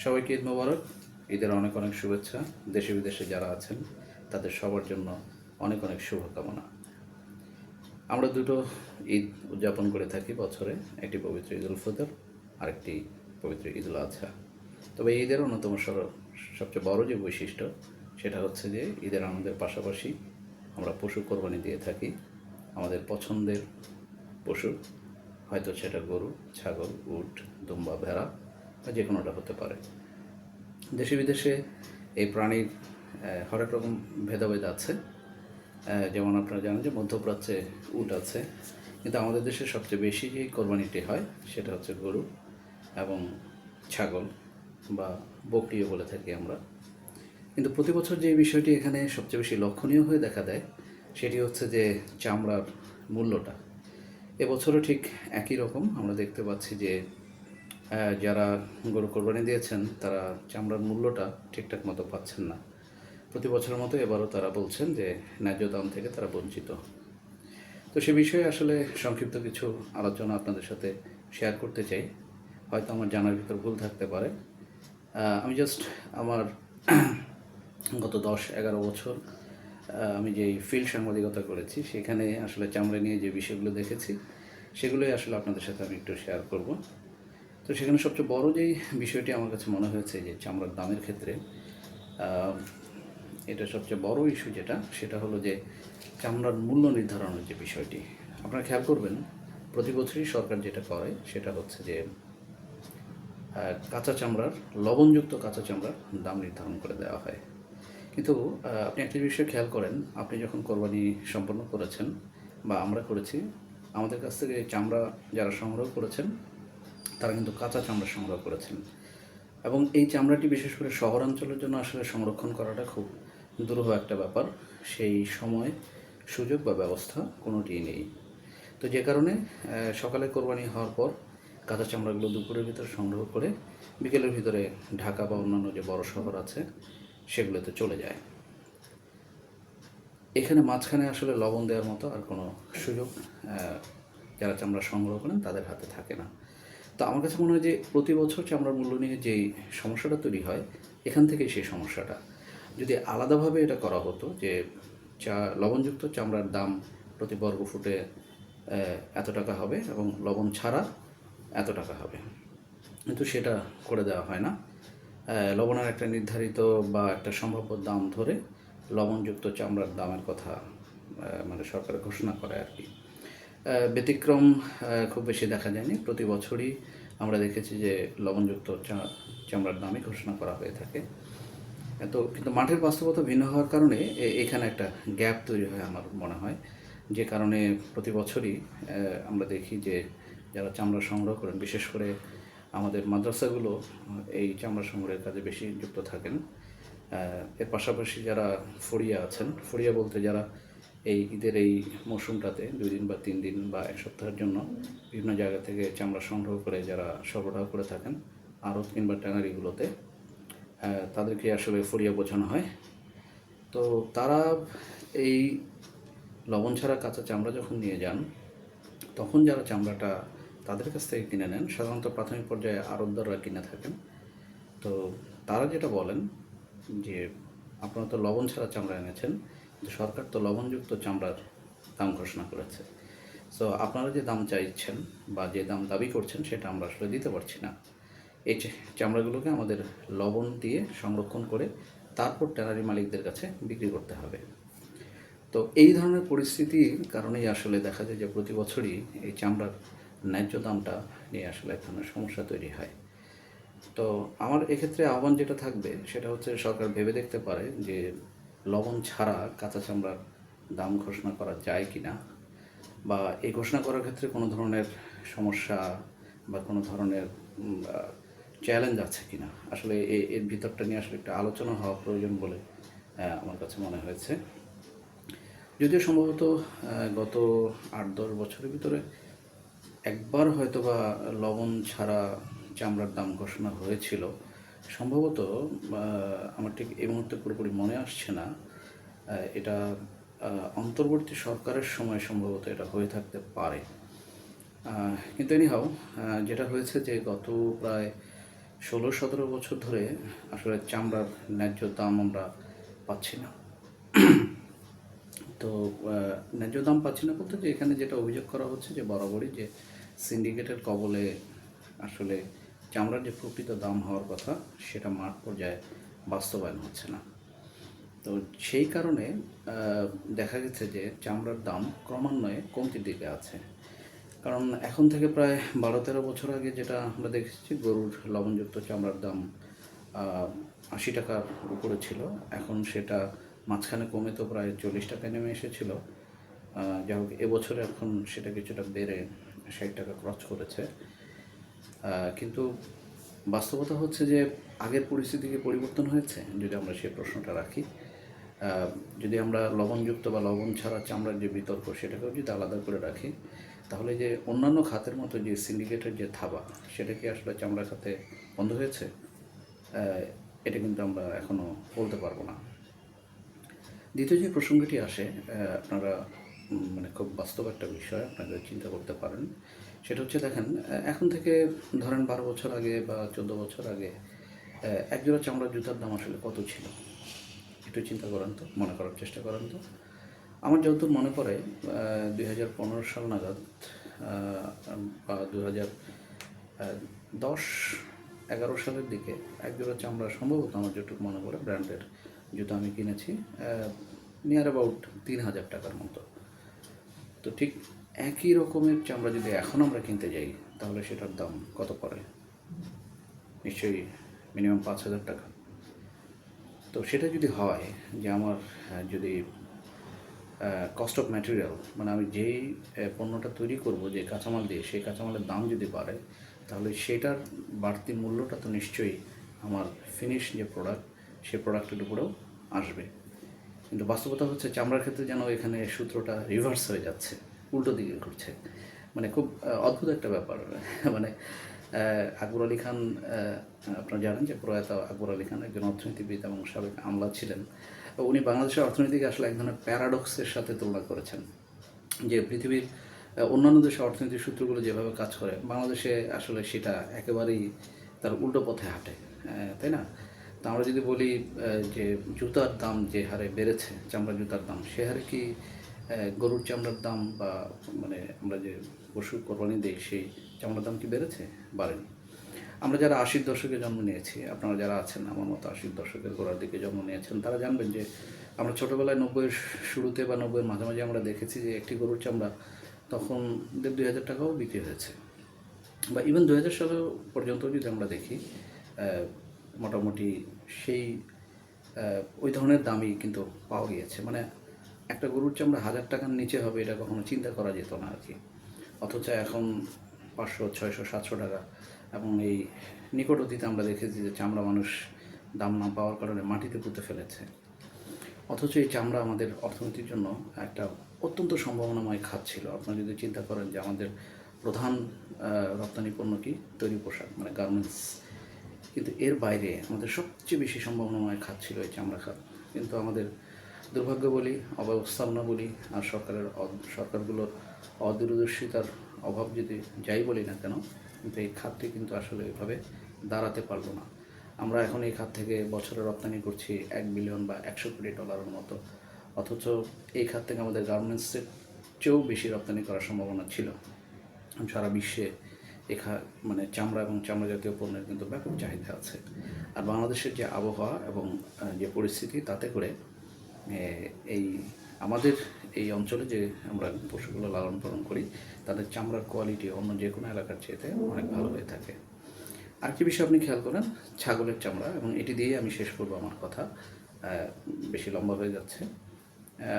সবাইকে ঈদ মোবারক। ঈদের অনেক অনেক শুভেচ্ছা। দেশে বিদেশে যারা আছেন তাদের সবার জন্য অনেক অনেক শুভকামনা। আমরা দুটো ঈদ উদযাপন করে থাকি বছরে, একটি পবিত্র ঈদুল ফিতর আর একটি পবিত্র ঈদুল আজহা। তবে ঈদের অন্যতম সবচেয়ে বড় যে বৈশিষ্ট্য সেটা হচ্ছে যে ঈদের আনন্দের পাশাপাশি আমরা পশু কোরবানি দিয়ে থাকি। আমাদের পছন্দের পশু, হয়তো সেটা গরু, ছাগল, উট, দুম্বা, ভেড়া বা যে কোনোটা হতে পারে। দেশে বিদেশে এই প্রাণীর হরেক রকম ভেদাভেদ আছে। যেমন আপনারা জানেন যে মধ্যপ্রাচ্যে উট আছে, কিন্তু আমাদের দেশে সবচেয়ে বেশি যে কোরবানিটি হয় সেটা হচ্ছে গরু এবং ছাগল বা বকরিও বলে থাকি আমরা। কিন্তু প্রতি বছর যে বিষয়টি এখানে সবচেয়ে বেশি লক্ষণীয় হয়ে দেখা দেয় সেটি হচ্ছে যে চামড়ার মূল্যটা। এবছরও ঠিক একই রকম আমরা দেখতে পাচ্ছি যে যারা গরু কোরবানি দিয়েছেন তারা চামড়ার মূল্যটা ঠিকঠাক মতো পাচ্ছেন না। প্রতি বছরের মতো এবারও তারা বলছেন যে ন্যায্য দাম থেকে তারা বঞ্চিত। তো সে বিষয়ে আসলে সংক্ষিপ্ত কিছু আলোচনা আপনাদের সাথে শেয়ার করতে চাই। হয়তো আমার জানার ভিতর ভুল থাকতে পারে। আমি জাস্ট আমার গত 10-11 বছর আমি যেই ফিল্ড সাংবাদিকতা করেছি সেখানে আসলে চামড়া নিয়ে যে বিষয়গুলো দেখেছি সেগুলোই আসলে আপনাদের সাথে আমি একটু শেয়ার করব। তো সেখানে সবচেয়ে বড় যেই বিষয়টি আমার কাছে মনে হয়েছে যে চামড়ার দামের ক্ষেত্রে এটা সবচেয়ে বড় ইস্যু যেটা, সেটা হলো যে চামড়ার মূল্য নির্ধারণের যে বিষয়টি। আপনারা খেয়াল করবেন প্রতি বছরই সরকার যেটা করে সেটা হচ্ছে যে কাঁচা চামড়ার, লবণযুক্ত কাঁচা চামড়ার দাম নির্ধারণ করে দেওয়া হয়। কিন্তু আপনি একটা বিষয় খেয়াল করেন, আপনি যখন কোরবানি সম্পন্ন করেছেন বা আমরা করেছি, আমাদের কাছ থেকে চামড়া যারা সংগ্রহ করেছেন তারা কিন্তু কাঁচা চামড়া সংগ্রহ করেছেন, এবং এই চামড়াটি বিশেষ করে শহরাঞ্চলের জন্য আসলে সংরক্ষণ করাটা খুব দুরূহ একটা ব্যাপার। সেই সময়, সুযোগ বা ব্যবস্থা কোনোটিই নেই। তো যে কারণে সকালে কোরবানি হওয়ার পর কাঁচা চামড়াগুলো দুপুরের ভিতরে সংগ্রহ করে বিকেলের ভিতরে ঢাকা বা অন্যান্য যে বড় শহর আছে সেগুলোতে চলে যায়। এখানে মাঝখানে আসলে লবণ দেওয়ার মতো আর কোনো সুযোগ যারা চামড়া সংগ্রহ করেন তাদের হাতে থাকে না। তো আমার কাছে মনে হয় যে প্রতি বছর চামড়ার মূল্য নিয়ে যেই সমস্যাটা তৈরি হয়, এখান থেকেই সেই সমস্যাটা। যদি আলাদাভাবে এটা করা হতো যে লবণযুক্ত চামড়ার দাম প্রতি বর্গ ফুটে এত টাকা হবে এবং লবণ ছাড়া এত টাকা হবে, কিন্তু সেটা করে দেওয়া হয় না। লবণের একটা নির্ধারিত বা একটা সম্ভাব্য দাম ধরে লবণযুক্ত চামড়ার দামের কথা মানে সরকার ঘোষণা করে আর কি। ব্যতিক্রম খুব বেশি দেখা যায়নি। প্রতি বছরই আমরা দেখেছি যে লবণযুক্ত চামড়ার দামই ঘোষণা করা হয়ে থাকে। কিন্তু মাঠের বাস্তবতা ভিন্ন হওয়ার কারণে এখানে একটা গ্যাপ তৈরি হয় আমার মনে হয়, যে কারণে প্রতি বছরই আমরা দেখি যে যারা চামড়া সংগ্রহ করেন, বিশেষ করে আমাদের মাদ্রাসাগুলো এই চামড়া সংগ্রহের কাজে বেশি যুক্ত থাকেন। এর পাশাপাশি যারা ফড়িয়া আছেন, ফড়িয়া বলতে যারা এই ঈদের এই মৌসুমটাতে 2 দিন বা 3 দিন বা 1 সপ্তাহের জন্য বিভিন্ন জায়গা থেকে চামড়া সংগ্রহ করে যারা সরবরাহ করে থাকেন আড়ত কিংবা ট্যানারিগুলোতে, তাদেরকে আসলে ফড়িয়া বোঝানো হয়। তো তারা এই লবণ ছাড়া কাঁচা চামড়া যখন নিয়ে যান, তখন যারা চামড়াটা তাদের কাছ থেকে কিনে নেন, সাধারণত প্রাথমিক পর্যায়ে আড়তদাররা কিনে থাকেন। তো তারা যেটা বলেন যে আপনারা তো লবণ ছাড়া চামড়া এনেছেন, সরকার তো লবণযুক্ত চামড়ার দাম ঘোষণা করেছে, সো আপনারা যে দাম চাইছেন বা যে দাম দাবি করছেন সেটা আমরা আসলে দিতে পারছি না। এই চামড়াগুলোকে আমাদের লবণ দিয়ে সংরক্ষণ করে তারপর ট্যানারি মালিকদের কাছে বিক্রি করতে হবে। তো এই ধরনের পরিস্থিতির কারণেই আসলে দেখা যায় যে প্রতি বছরই এই চামড়ার ন্যায্য দামটা নিয়ে আসলে এক ধরনের সমস্যা তৈরি হয়। তো আমার এক্ষেত্রে আহ্বান যেটা থাকবে সেটা হচ্ছে সরকার ভেবে দেখতে পারে যে লবণ ছাড়া কাঁচা চামড়ার দাম ঘোষণা করা যায় কি না, বা এই ঘোষণা করার ক্ষেত্রে কোনো ধরনের সমস্যা বা কোনো ধরনের চ্যালেঞ্জ আছে কি না। আসলে এর ভিতরটা নিয়ে আসলে একটা আলোচনা হওয়া প্রয়োজন বলে আমার কাছে মনে হয়েছে। যদিও সম্ভবত গত 8-10 বছরের ভিতরে একবার হয়তো বা লবণ ছাড়া চামড়ার দাম ঘোষণা হয়েছিল সম্ভবত। আমার ঠিক এই মুহূর্তে পুরোপুরি মনে আসছে না। এটা অন্তর্বর্তী সরকারের সময় সম্ভবত এটা হয়ে থাকতে পারে। কিন্তু এনিহাও যেটা হয়েছে যে গত প্রায় 16-17 বছর ধরে আসলে চামড়ার ন্যায্য দাম আমরা পাচ্ছি না। তো ন্যায্য দাম পাচ্ছি না বলতে যে এখানে যেটা অভিযোগ করা হচ্ছে যে বরাবরই যে সিন্ডিকেটের কবলে আসলে চামড়ার যে প্রকৃত দাম হওয়ার কথা সেটা মাঠ পর্যায়ে বাস্তবায়ন হচ্ছে না। তো সেই কারণে দেখা গেছে যে চামড়ার দাম ক্রমান্বয়ে কমতির দিকে আছে। কারণ এখন থেকে প্রায় 12-13 বছর আগে যেটা আমরা দেখেছি, গরুর লবণযুক্ত চামড়ার দাম 80 টাকার উপরে ছিল। এখন সেটা মাঝখানে কমে তো প্রায় 40 টাকায় নেমে এসেছিল। যাই হোক, এবছরে এখন সেটা কিছুটা বেড়ে 60 টাকা ক্রস করেছে। কিন্তু বাস্তবতা হচ্ছে যে আগের পরিস্থিতি কি পরিবর্তন হয়েছে, যদি আমরা সেই প্রশ্নটা রাখি। যদি আমরা লবণযুক্ত বা লবণ ছাড়া চামড়ার যে বিতর্ক সেটাকেও যদি আলাদা করে রাখি, তাহলে যে অন্যান্য খাতের মতো যে সিন্ডিকেটের যে থাবা, সেটা কি আসলে চামড়া খাতে বন্ধ হয়েছে? এটা কিন্তু আমরা এখনও বলতে পারবো না। দ্বিতীয় যে প্রসঙ্গটি আসে, আপনারা মানে খুব বাস্তব একটা বিষয় আপনাদের চিন্তা করতে পারেন। সেটা হচ্ছে, দেখেন, এখন থেকে ধরেন 12 বছর আগে বা 14 বছর আগে একজোড়া চামড়ার জুতার দাম আসলে কত ছিল? একটু চিন্তা করেন তো, মনে করার চেষ্টা করেন তো। আমার যতদূর মনে পড়ে 2015 সাল নাগাদ বা 2010-11 সালের দিকে একজোড়া চামড়া সম্ভবত, আমার যেটুকু মনে পড়ে, ব্র্যান্ডের জুতো আমি কিনেছি নিয়ার অ্যাবাউট 3000 টাকার মতো। তো ঠিক একই রকমের চামড়া যদি এখন আমরা কিনতে যাই, তাহলে সেটার দাম কত পড়ে? নিশ্চয়ই মিনিমাম 5000 টাকা। তো সেটা যদি হয় যে আমার যদি কস্ট অফ ম্যাটেরিয়াল, মানে আমি যেই পণ্যটা তৈরি করব, যে কাঁচামাল দিয়ে, সেই কাঁচামালের দাম যদি বাড়ে, তাহলে সেটার বাড়তি মূল্যটা তো নিশ্চয়ই আমার ফিনিশ যে প্রোডাক্ট, সেই প্রোডাক্টের উপরেও আসবে। কিন্তু বাস্তবতা হচ্ছে চামড়ার ক্ষেত্রে যেন এখানে সূত্রটা রিভার্স হয়ে যাচ্ছে, উল্টো দিকে ঘুরছে। মানে খুব অদ্ভুত একটা ব্যাপার। মানে আকবর আলী খান, আপনারা জানেন যে প্রয়াত আকবর আলী খান একজন অর্থনীতিবিদ এবং সাবেক আমলা ছিলেন। উনি বাংলাদেশের অর্থনীতিকে আসলে এক ধরনের প্যারাডক্সের সাথে তুলনা করেছেন, যে পৃথিবীর অন্যান্য দেশের অর্থনীতির সূত্রগুলো যেভাবে কাজ করে, বাংলাদেশে আসলে সেটা একেবারেই তার উল্টো পথে হাঁটে, তাই না? তো আমরা যদি বলি যে জুতার দাম যে হারে বেড়েছে, চামড়া জুতার দাম, সে হারে কি গরুর চামড়ার দাম বা মানে আমরা যে পশু কোরবানি দিই সেই চামড়ার দাম কি বেড়েছে? বাড়েনি। আমরা যারা 80-র দশকে জন্ম নিয়েছি, আপনারা যারা আছেন আমার মতো 80-র দশকের গোড়ার দিকে জন্ম নিয়েছেন, তারা জানবেন যে আমরা ছোটোবেলায় 90-এর শুরুতে বা 90-এর মাঝামাঝি আমরা দেখেছি যে একটি গরুর চামড়া তখন 1500-2000 টাকাও বিক্রি হয়েছে। বা ইভেন 2000 সাল পর্যন্ত যদি আমরা দেখি, মোটামুটি সেই ওই ধরনের দামই কিন্তু পাওয়া গিয়েছে। মানে একটা গরুর চামড়া 1000 টাকার নিচে হবে এটা কখনো চিন্তা করা যেত না আর কি। অথচ এখন 500, 600, 700 টাকা। এবং এই নিকট অতীতে আমরা দেখেছি যে চামড়া মানুষ দাম না পাওয়ার কারণে মাটিতে পুঁতে ফেলেছে। অথচ এই চামড়া আমাদের অর্থনীতির জন্য একটা অত্যন্ত সম্ভাবনাময় খাত ছিল। আপনারা যদি চিন্তা করেন যে আমাদের প্রধান রপ্তানি পণ্য কি? তৈরি পোশাক, মানে গার্মেন্টস। কিন্তু এর বাইরে আমাদের সবচেয়ে বেশি সম্ভাবনাময় খাত ছিল এই চামড়া খাত। কিন্তু আমাদের দুর্ভাগ্য বলি, অব্যবস্থাপনা বলি, আর সরকারগুলোর অদূরদর্শিতার অভাব যদি যাই বলি না কেন, কিন্তু এই খাতটি কিন্তু আসলে এভাবে দাঁড়াতে পারলো না। আমরা এখন এই খাত থেকে বছরে রপ্তানি করছি 1 বিলিয়ন বা 100 কোটি ডলারের মতো। অথচ এই খাত থেকে আমাদের গার্মেন্টসের চেয়েও বেশি রপ্তানি করার সম্ভাবনা ছিল। সারা বিশ্বে মানে চামড়া এবং চামড়া জাতীয় পণ্যের কিন্তু ব্যাপক চাহিদা আছে। আর বাংলাদেশের যে আবহাওয়া এবং যে পরিস্থিতি, তাতে করে এই আমাদের এই অঞ্চলে যে আমরা পশুগুলো লালন পালন করি, তাদের চামড়ার কোয়ালিটি অন্য যে কোনো এলাকার চেয়েতে অনেক ভালো হয়ে থাকে। আরেকটি বিষয় আপনি খেয়াল করেন, ছাগলের চামড়া, এবং এটি দিয়েই আমি শেষ করবো আমার কথা, বেশি লম্বা হয়ে যাচ্ছে।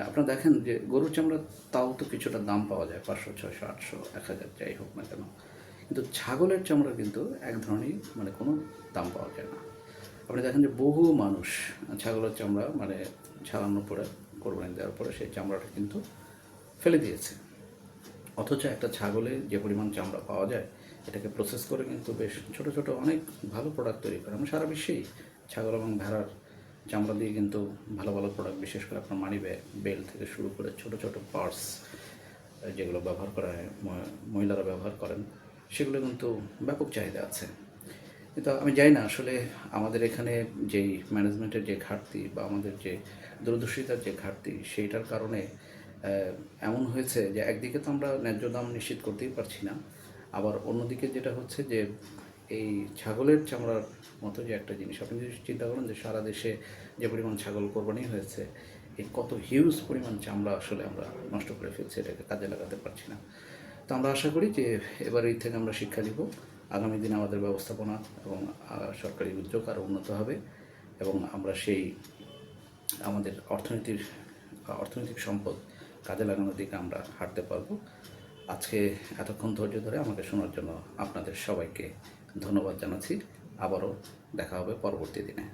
আপনারা দেখেন যে গরুর চামড়া তাও তো কিছুটা দাম পাওয়া যায়, 500, 600, 800, 1000 যাই হোক না কেন। কিন্তু ছাগলের চামড়া কিন্তু এক ধরনেরই মানে কোনো দাম পাওয়া যায় না। আপনি দেখেন যে বহু মানুষ ছাগলের চামড়া মানে ছাড়ানোর পরে, কোরবানি দেওয়ার পরে সেই চামড়াটা কিন্তু ফেলে দিয়েছে। অথচ একটা ছাগলে যে পরিমাণ চামড়া পাওয়া যায়, এটাকে প্রসেস করে কিন্তু বেশ ছোটো ছোটো অনেক ভালো প্রোডাক্ট তৈরি করে। আমরা সারা বিশ্বেই ছাগল এবং ভেড়ার চামড়া দিয়ে কিন্তু ভালো ভালো প্রোডাক্ট, বিশেষ করে আপনার মানি ব্যাগ, বেল্ট থেকে শুরু করে ছোটো ছোটো পার্টস যেগুলো ব্যবহার করা হয়, মহিলারা ব্যবহার করেন, সেগুলো কিন্তু ব্যাপক চাহিদা আছে। কিন্তু আমি জানি না আসলে আমাদের এখানে যেই ম্যানেজমেন্টের যে ঘাটতি বা আমাদের যে দূরদর্শিতার যে ঘাটতি সেইটার কারণে এমন হয়েছে যে একদিকে তো আমরা ন্যায্য দাম নিশ্চিত করতেই পারছি না, আবার অন্যদিকে যেটা হচ্ছে যে এই ছাগলের চামড়ার মতো যে একটা জিনিস, আপনি যদি চিন্তা করেন যে সারা দেশে যে পরিমাণ ছাগল কোরবানি হয়েছে, এই কত হিউজ পরিমাণ চামড়া আসলে আমরা নষ্ট করে ফেলছি, এটাকে কাজে লাগাতে পারছি না। তো আমরা আশা করি যে এবার এই থেকে আমরা শিক্ষা নিব, আগামী দিনে আমাদের ব্যবস্থাপনা এবং সরকারি উদ্যোগ আরও উন্নত হবে এবং আমরা সেই আমাদের অর্থনৈতিক সম্পদ কাজে লাগানোর দিকে আমরা হাঁটতে পারবো। আজকে এতক্ষণ ধৈর্য ধরে আমাকে শোনার জন্য আপনাদের সবাইকে ধন্যবাদ জানাচ্ছি। আবারও দেখা হবে পরবর্তী দিনে।